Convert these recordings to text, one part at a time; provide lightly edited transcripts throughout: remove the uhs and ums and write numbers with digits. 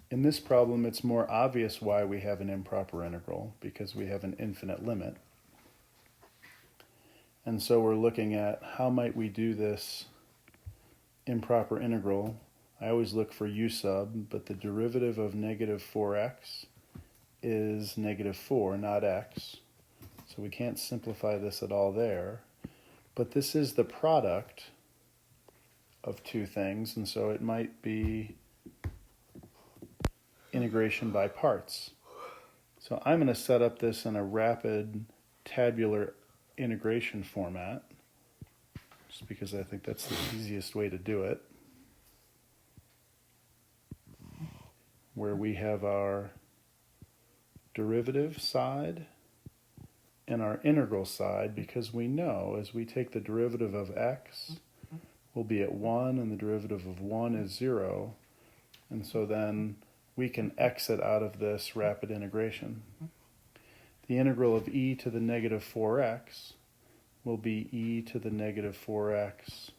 In this problem, it's more obvious why we have an improper integral, because we have an infinite limit. And so we're looking at how might we do this improper integral. I always look for u sub, but the derivative of negative 4x is negative 4, not x. So we can't simplify this at all there. But this is the product of two things, and so it might be integration by parts. So I'm going to set up this in a rapid tabular integration format, just because I think that's the easiest way to do it, where we have our derivative side and our integral side, because we know as we take the derivative of x, we'll be at 1, and the derivative of 1 is 0, and so then we can exit out of this rapid integration. The integral of e to the negative 4x will be e to the negative 4x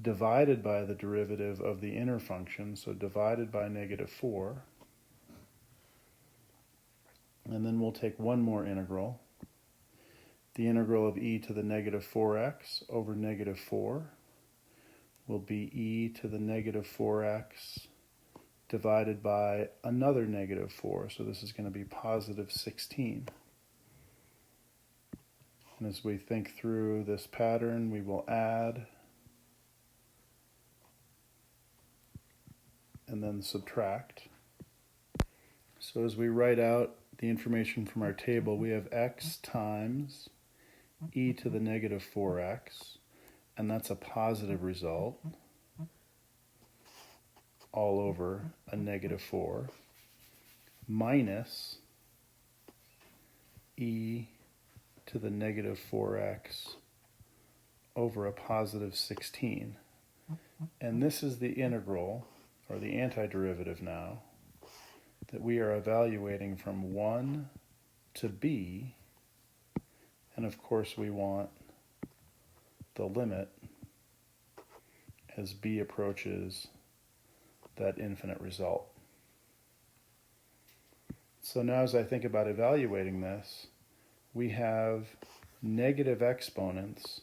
divided by the derivative of the inner function, so divided by negative 4. And then we'll take one more integral. The integral of e to the negative 4x over negative 4 will be e to the negative 4x divided by another negative 4. So this is going to be positive 16. And as we think through this pattern, we will add and then subtract. So as we write out the information from our table, we have x times e to the negative 4x, and that's a positive result, all over a negative 4, minus e to the negative 4x over a positive 16. And this is the integral, or the antiderivative now, that we are evaluating from 1 to b, and of course we want the limit as b approaches that infinite result. So now as I think about evaluating this, we have negative exponents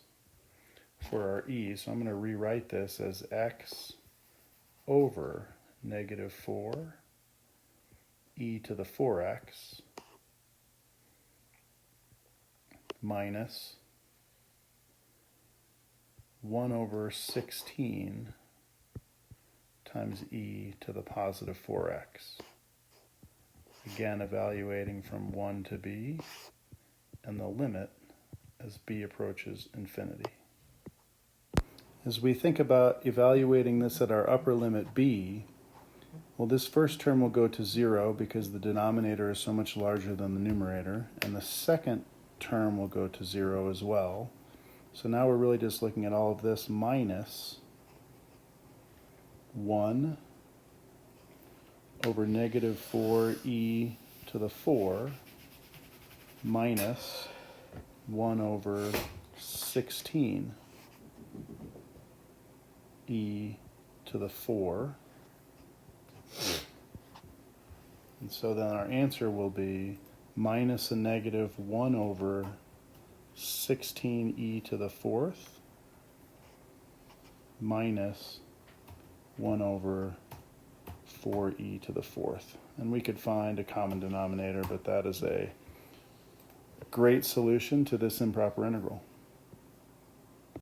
for our e, so I'm going to rewrite this as x over negative 4 e to the 4x minus 1 over 16 times e to the positive 4x. Again, evaluating from 1 to b, and the limit as b approaches infinity. As we think about evaluating this at our upper limit b, well, this first term will go to 0 because the denominator is so much larger than the numerator, and the second term will go to 0 as well. So now we're really just looking at all of this minus 1 over negative 4e to the 4 minus 1 over 16 e to the 4. And so then our answer will be minus a negative 1 over 16e to the 4th minus 1 over 4e to the 4th. And we could find a common denominator, but that is a great solution to this improper integral.